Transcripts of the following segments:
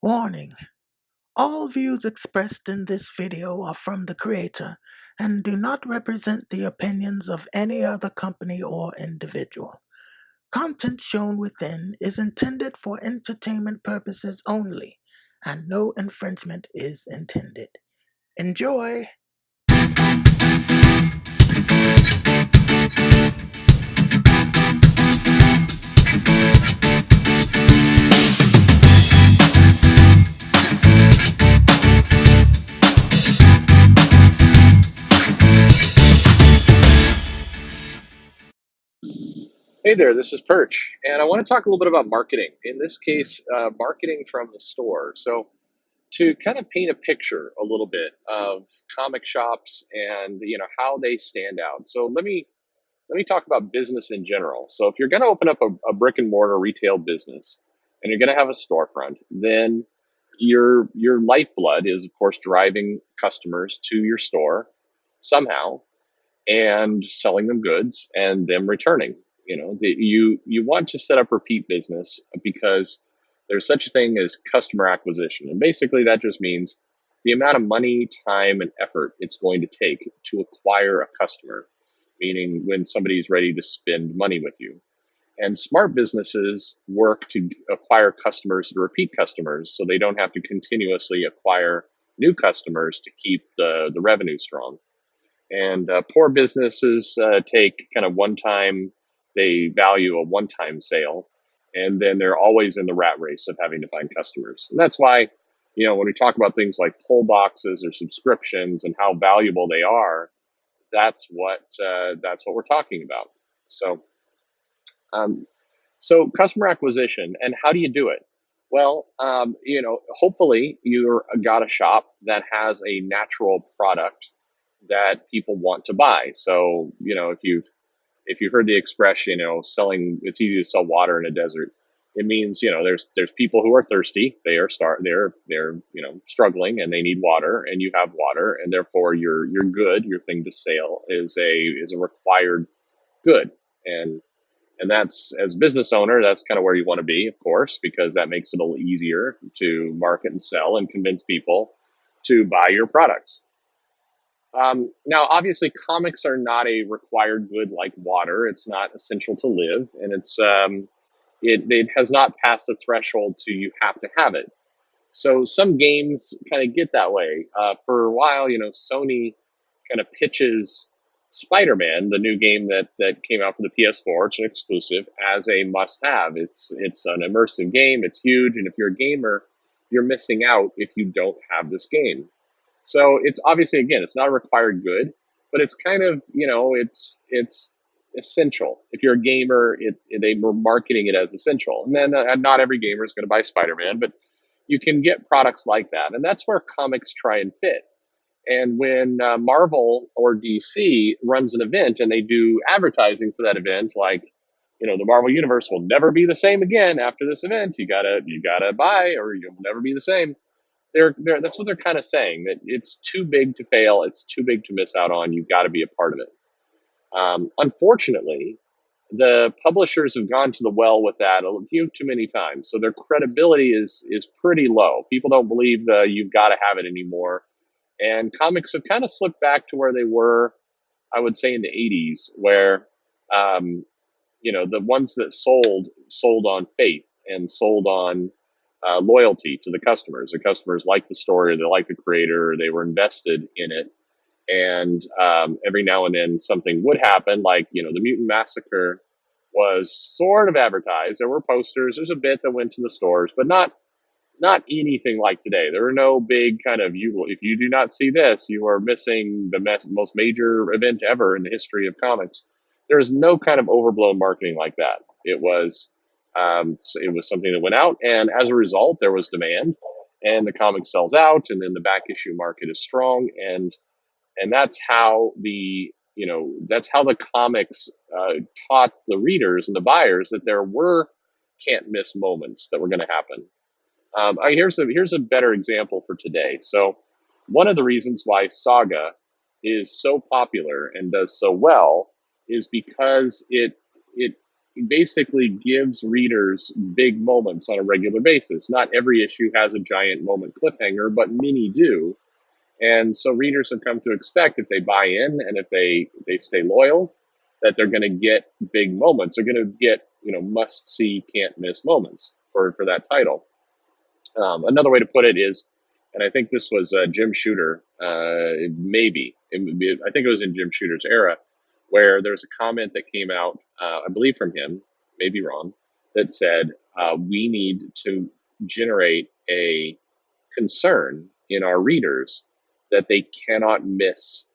Warning: all views expressed in this video are from the creator and do not represent the opinions of any other company or individual. Content shown within is intended for entertainment purposes only, and no infringement is intended. Enjoy! Hey there, this is Perch, and I want to talk a little bit about marketing. In this case, marketing from the store. So, to kind of paint a picture a little bit of comic shops and how they stand out. So let me talk about business in general. So, if you're going to open up a brick and mortar retail business and you're going to have a storefront, then your lifeblood is, of course, driving customers to your store somehow and selling them goods and them returning. You want to set up repeat business because there's such a thing as customer acquisition, and basically that just means the amount of money, time, and effort it's going to take to acquire a customer, meaning when somebody's ready to spend money with you. And smart businesses work to acquire customers and repeat customers so they don't have to continuously acquire new customers to keep the revenue strong. And poor businesses take kind of they value a one time sale, and then they're always in the rat race of having to find customers. And that's why, when we talk about things like pull boxes or subscriptions and how valuable they are, that's what we're talking about. So, um, so customer acquisition, and how do you do it? Well, hopefully you got a shop that has a natural product that people want to buy. So, if you've heard the expression, selling it's easy to sell water in a desert. It means there's people who are thirsty. They're struggling and they need water, and you have water, and therefore your good, your thing to sell is a required good. And that's, as a business owner, that's kind of where you want to be, of course, because that makes it a little easier to market and sell and convince people to buy your products. Now, obviously, comics are not a required good like water. It's not essential to live, and it has not passed the threshold to you have to have it. So some games kind of get that way. For a while, Sony kind of pitches Spider-Man, the new game that came out for the PS4. It's an exclusive, as a must-have. It's an immersive game. It's huge, and if you're a gamer, you're missing out if you don't have this game. So it's obviously, again, it's not a required good, but it's kind of, it's essential. If you're a gamer, they were marketing it as essential. And then not every gamer is going to buy Spider-Man, but you can get products like that. And that's where comics try and fit. And when Marvel or DC runs an event and they do advertising for that event, like, the Marvel universe will never be the same again after this event. You gotta buy, or you'll never be the same. That's what they're kind of saying, that it's too big to fail, it's too big to miss out on. You've got to be a part of it. Unfortunately, the publishers have gone to the well with that a few too many times, so their credibility is pretty low. People don't believe that you've got to have it anymore, and comics have kind of slipped back to where they were, I would say, in the '80s, where the ones that sold on faith and sold on loyalty to the customers. The customers liked the story, they liked the creator, they were invested in it. And every now and then something would happen, like, the Mutant Massacre was sort of advertised. There were posters. There's a bit that went to the stores, but not anything like today. There were no big kind of, if you do not see this, you are missing the most major event ever in the history of comics. There's no kind of overblown marketing like that. It was something that went out, and as a result, there was demand, and the comic sells out, and then the back issue market is strong, and that's how the comics taught the readers and the buyers that there were can't miss moments that were going to happen. Here's a better example for today. So one of the reasons why Saga is so popular and does so well is because it basically gives readers big moments on a regular basis. Not every issue has a giant moment cliffhanger, but many do. And so readers have come to expect, if they buy in and if they stay loyal, that they're going to get big moments. They're going to get, must see, can't miss moments for that title. Another way to put it is, and I think this was Jim Shooter, I think it was in Jim Shooter's era, where there's a comment that came out, I believe from him, maybe wrong, that said, we need to generate a concern in our readers that they cannot miss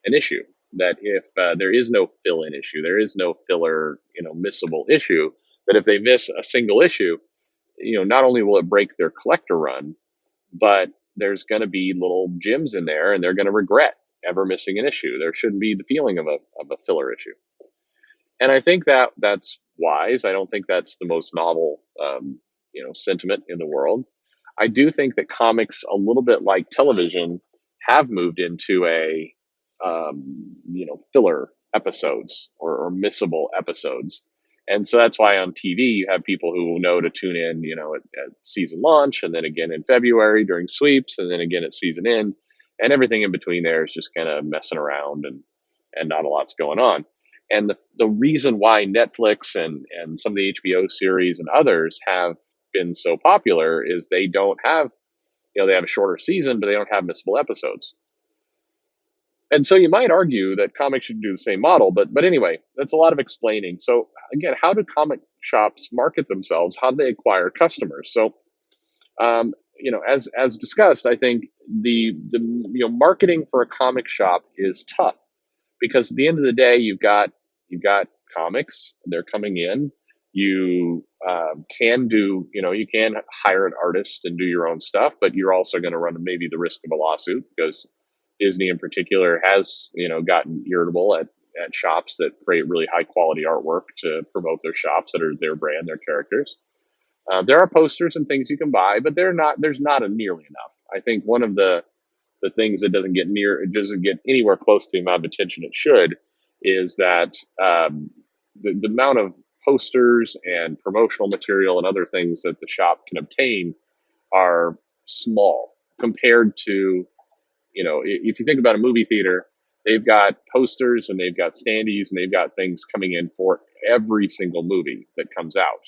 an issue. That if there is no fill-in issue, there is no filler, missable issue, that if they miss a single issue, not only will it break their collector run, but there's going to be little gems in there, and they're going to regret ever missing an issue. There shouldn't be the feeling of a filler issue, and I think that that's wise. I don't think that's the most novel, sentiment in the world. I do think that comics, a little bit like television, have moved into filler episodes or missable episodes. And so that's why on TV you have people who know to tune in, at season launch, and then again in February during sweeps, and then again at season end, and everything in between there is just kind of messing around and not a lot's going on. And the reason why Netflix and some of the HBO series and others have been so popular is they don't have, they have a shorter season, but they don't have missable episodes. And so you might argue that comics should do the same model, but anyway, that's a lot of explaining. So again, how do comic shops market themselves? How do they acquire customers? So as discussed, I think the marketing for a comic shop is tough because at the end of the day, you've got comics, they're coming in. You can do, you can hire an artist and do your own stuff, but you're also going to run maybe the risk of a lawsuit because Disney in particular has, gotten irritable at shops that create really high quality artwork to promote their shops that are their brand, their characters. There are posters and things you can buy, but there's not a nearly enough. I think one of the things that it doesn't get anywhere close to the amount of attention it should is that the amount of posters and promotional material and other things that the shop can obtain are small compared to, if you think about a movie theater, they've got posters and they've got standees and they've got things coming in for every single movie that comes out.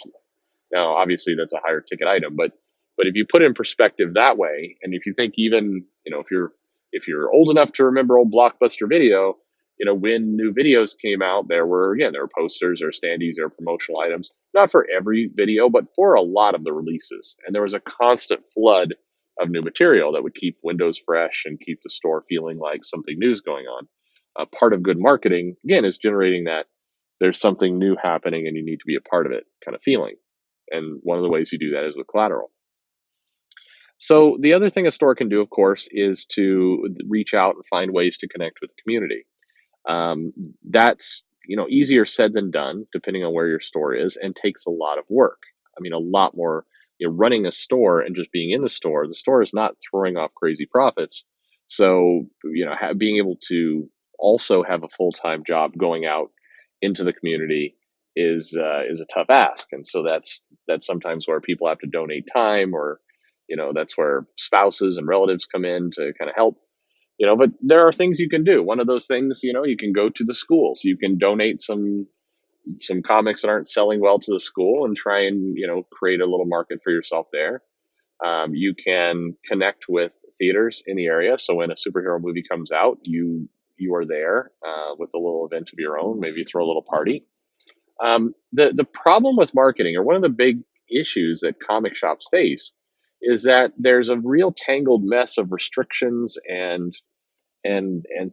Now, obviously, that's a higher ticket item, but if you put it in perspective that way, and if you think even, if you're old enough to remember old Blockbuster Video, when new videos came out, there were posters or standees or promotional items, not for every video, but for a lot of the releases. And there was a constant flood of new material that would keep windows fresh and keep the store feeling like something new is going on. Part of good marketing, again, is generating that there's something new happening and you need to be a part of it kind of feeling. And one of the ways you do that is with collateral. So the other thing a store can do, of course, is to reach out and find ways to connect with the community. That's easier said than done, depending on where your store is, and takes a lot of work. I mean, a lot more. Running a store and just being in the store is not throwing off crazy profits. So being able to also have a full time job going out into the community is a tough ask, and so that's sometimes where people have to donate time, or that's where spouses and relatives come in to kind of help. But there are things you can do. One of those things, you can go to the schools. You can donate some comics that aren't selling well to the school and try and create a little market for yourself there. You can connect with theaters in the area, so when a superhero movie comes out, you are there with a little event of your own. Maybe throw a little party. The problem with marketing, or one of the big issues that comic shops face, is that there's a real tangled mess of restrictions and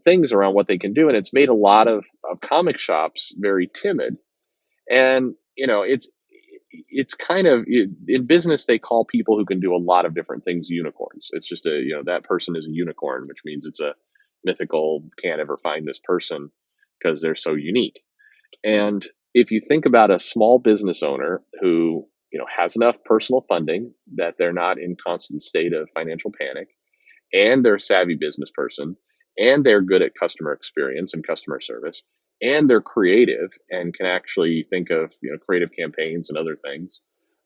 things around what they can do, and it's made a lot of comic shops very timid. And it's kind of, in business they call people who can do a lot of different things unicorns. It's just that person is a unicorn, which means it's a mythical, can't ever find this person because they're so unique. And if you think about a small business owner who has enough personal funding that they're not in constant state of financial panic, and they're a savvy business person, and they're good at customer experience and customer service, and they're creative and can actually think of creative campaigns and other things.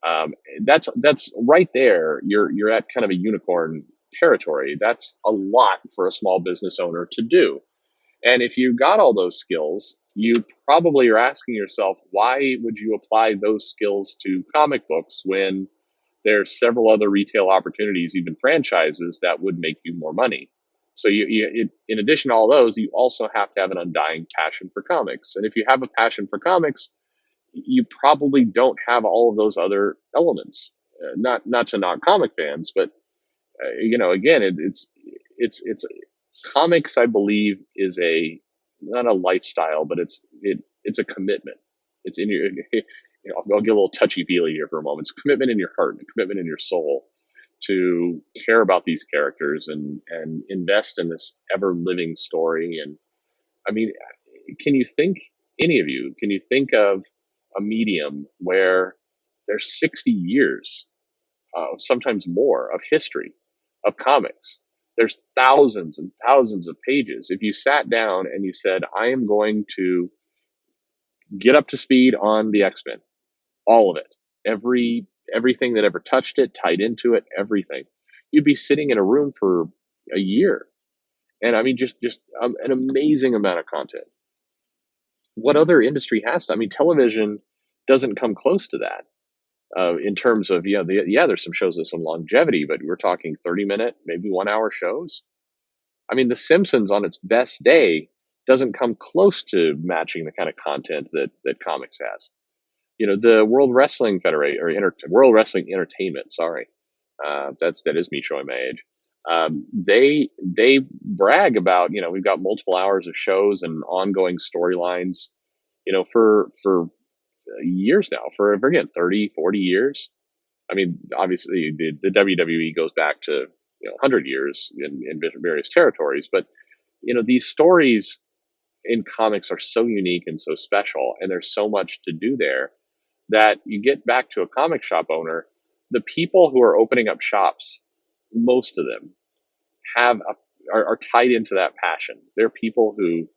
Um, that's right there. You're at kind of a unicorn territory. That's a lot for a small business owner to do. And if you got all those skills, you probably are asking yourself, why would you apply those skills to comic books when there's several other retail opportunities, even franchises, that would make you more money? So in addition to all those, you also have to have an undying passion for comics. And if you have a passion for comics, you probably don't have all of those other elements. Not to knock comic fans, but again, it's comics. I believe is a not a lifestyle, but it's a commitment. It's in your. I'll get a little touchy feely here for a moment. It's a commitment in your heart, a commitment in your soul to care about these characters and invest in this ever living story. And I mean, can you think any of you? Can you think of a medium where there's 60 years, sometimes more, of history of comics? There's thousands and thousands of pages. If you sat down and you said, I am going to get up to speed on the X-Men, all of it, everything that ever touched it, tied into it, everything, you'd be sitting in a room for a year. And I mean, just an amazing amount of content. What other industry has to? I mean, television doesn't come close to that. In terms of there's some shows with some longevity, but we're talking 30-minute, maybe 1 hour shows. I mean, The Simpsons on its best day doesn't come close to matching the kind of content that comics has. The World Wrestling Federation or World Wrestling Entertainment. Sorry, that is me showing my age. They brag about we've got multiple hours of shows and ongoing storylines. For years now, for again 30, 40 years. I mean, obviously the WWE goes back to 100 years in various territories, but these stories in comics are so unique and so special, and there's so much to do there that you get back to a comic shop owner. The people who are opening up shops, most of them are tied into that passion. They're people who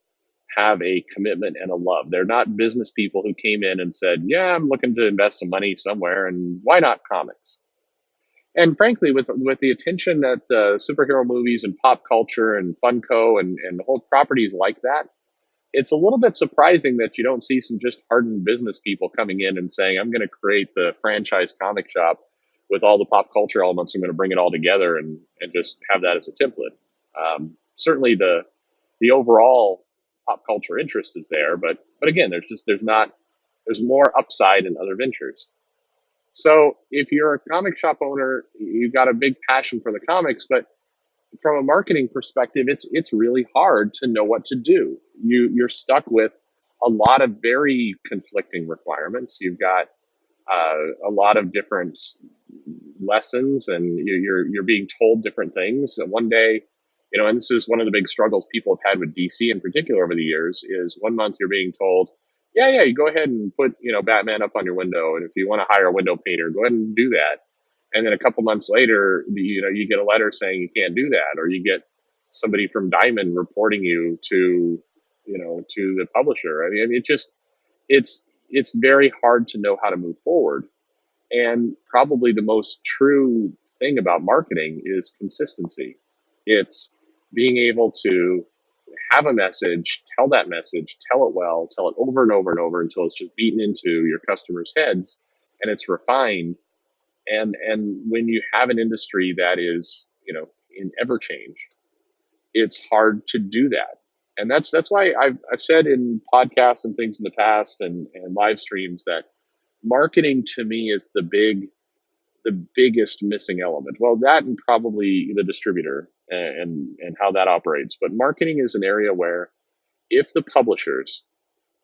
have a commitment and a love. They're not business people who came in and said, "Yeah, I'm looking to invest some money somewhere, and why not comics?" And frankly, with the attention that superhero movies and pop culture and Funko and the whole properties like that, it's a little bit surprising that you don't see some just hardened business people coming in and saying, "I'm going to create the franchise comic shop with all the pop culture elements. I'm going to bring it all together and just have that as a template." Certainly, the overall pop culture interest is there, but again, there's more upside in other ventures. So if you're a comic shop owner, you've got a big passion for the comics, but from a marketing perspective, it's really hard to know what to do. You're stuck with a lot of very conflicting requirements. You've got a lot of different lessons, and you're being told different things. And one day, and this is one of the big struggles people have had with DC in particular over the years, is one month you're being told, yeah, you go ahead and put Batman up on your window, and if you want to hire a window painter, go ahead and do that. And then a couple months later, you get a letter saying you can't do that, or you get somebody from Diamond reporting you to the publisher. I mean, it's very hard to know how to move forward. And probably the most true thing about marketing is consistency. It's being able to have a message, tell it well, tell it over and over and over until it's just beaten into your customers' heads and it's refined. And when you have an industry that is in ever change, it's hard to do that. And that's why I've said in podcasts and things in the past and live streams that marketing to me is the biggest missing element. Well, that and probably the distributor and how that operates. But marketing is an area where if the publishers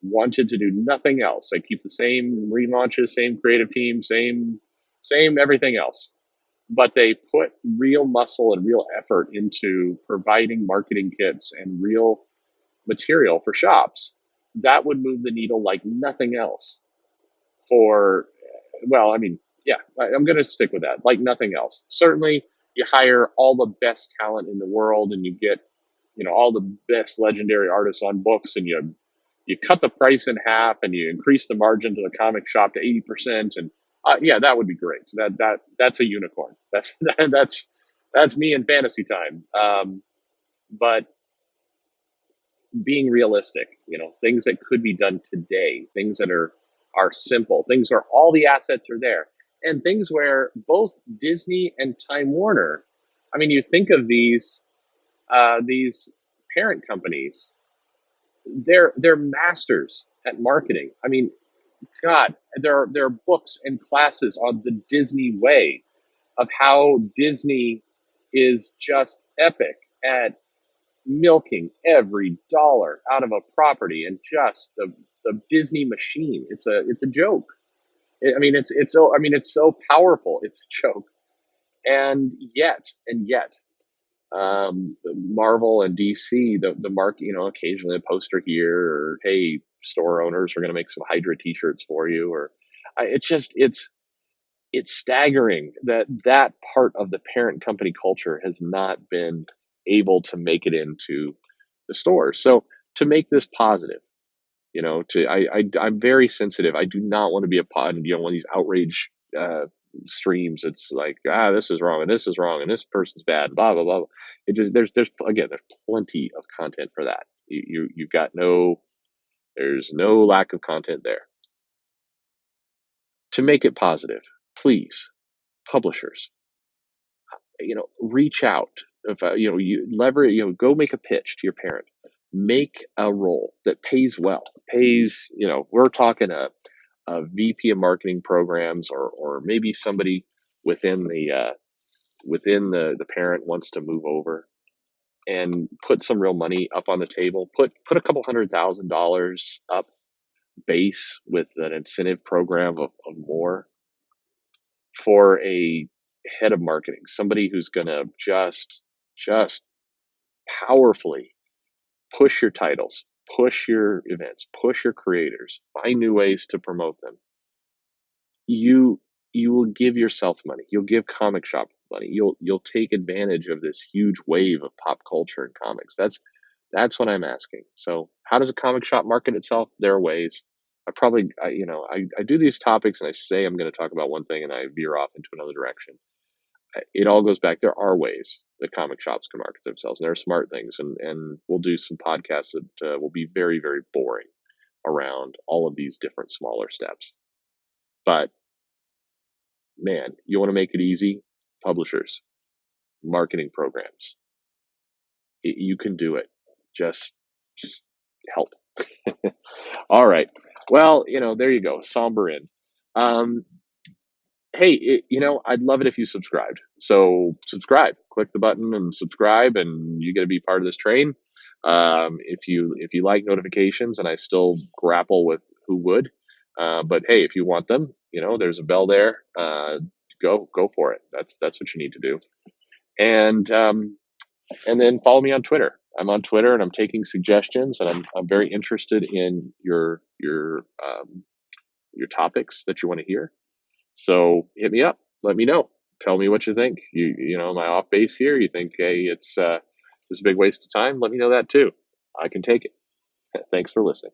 wanted to do nothing else, they keep the same relaunches, same creative team, same everything else, but they put real muscle and real effort into providing marketing kits and real material for shops, that would move the needle like nothing else. For well, I mean, yeah, I'm going to stick with that. Like nothing else. Certainly, you hire all the best talent in the world, and you get, all the best legendary artists on books, and you cut the price in half and you increase the margin to the comic shop to 80%. And yeah, that would be great. That's a unicorn. That's me in fantasy time. But being realistic, things that could be done today, things that are simple, things where all the assets are there, and things where both Disney and Time Warner, I mean, you think of these parent companies, they're masters at marketing. I mean, God, there are books and classes on the Disney way of how Disney is just epic at milking every dollar out of a property, and just the Disney machine. It's a joke. It's powerful. It's a joke. And yet, Marvel and DC, the mark, occasionally a poster here, or hey, store owners are going to make some Hydra T-shirts for you, or it's staggering that that part of the parent company culture has not been able to make it into the stores. So to make this positive, I'm very sensitive. I do not want to be a pod, one of these outrage streams. It's like, this is wrong and this is wrong and this person's bad, blah blah blah. It just there's plenty of content for that. You've got there's no lack of content there. To make it positive, please, publishers, reach out. If you leverage, go make a pitch to your parent. Make a role that pays well. Pays, we're talking a VP of marketing programs, or maybe somebody within the parent wants to move over and put some real money up on the table. Put a couple $100,000 up base with an incentive program of more for a head of marketing, somebody who's going to just powerfully push your titles, push your events, push your creators, find new ways to promote them. You will give yourself money. You'll give comic shop money. You'll take advantage of this huge wave of pop culture and comics. That's what I'm asking. So how does a comic shop market itself? There are ways. I do these topics and I say I'm going to talk about one thing and I veer off into another direction. It all goes back. There are ways that comic shops can market themselves, and there are smart things. And we'll do some podcasts that will be very, very boring around all of these different smaller steps. But man, you want to make it easy? Publishers, marketing programs. You can do it. Just help. All right. Well, there you go. Somber end. Um, hey, I'd love it if you subscribed. So subscribe, click the button and subscribe, and you get to be part of this train. If you like notifications, and I still grapple with who would, but hey, if you want them, there's a bell there. Go for it. That's what you need to do. And then follow me on Twitter. I'm on Twitter and I'm taking suggestions, and I'm very interested in your topics that you want to hear. So hit me up. Let me know. Tell me what you think. Am I off base here? You think, hey, it's a big waste of time? Let me know that too. I can take it. Thanks for listening.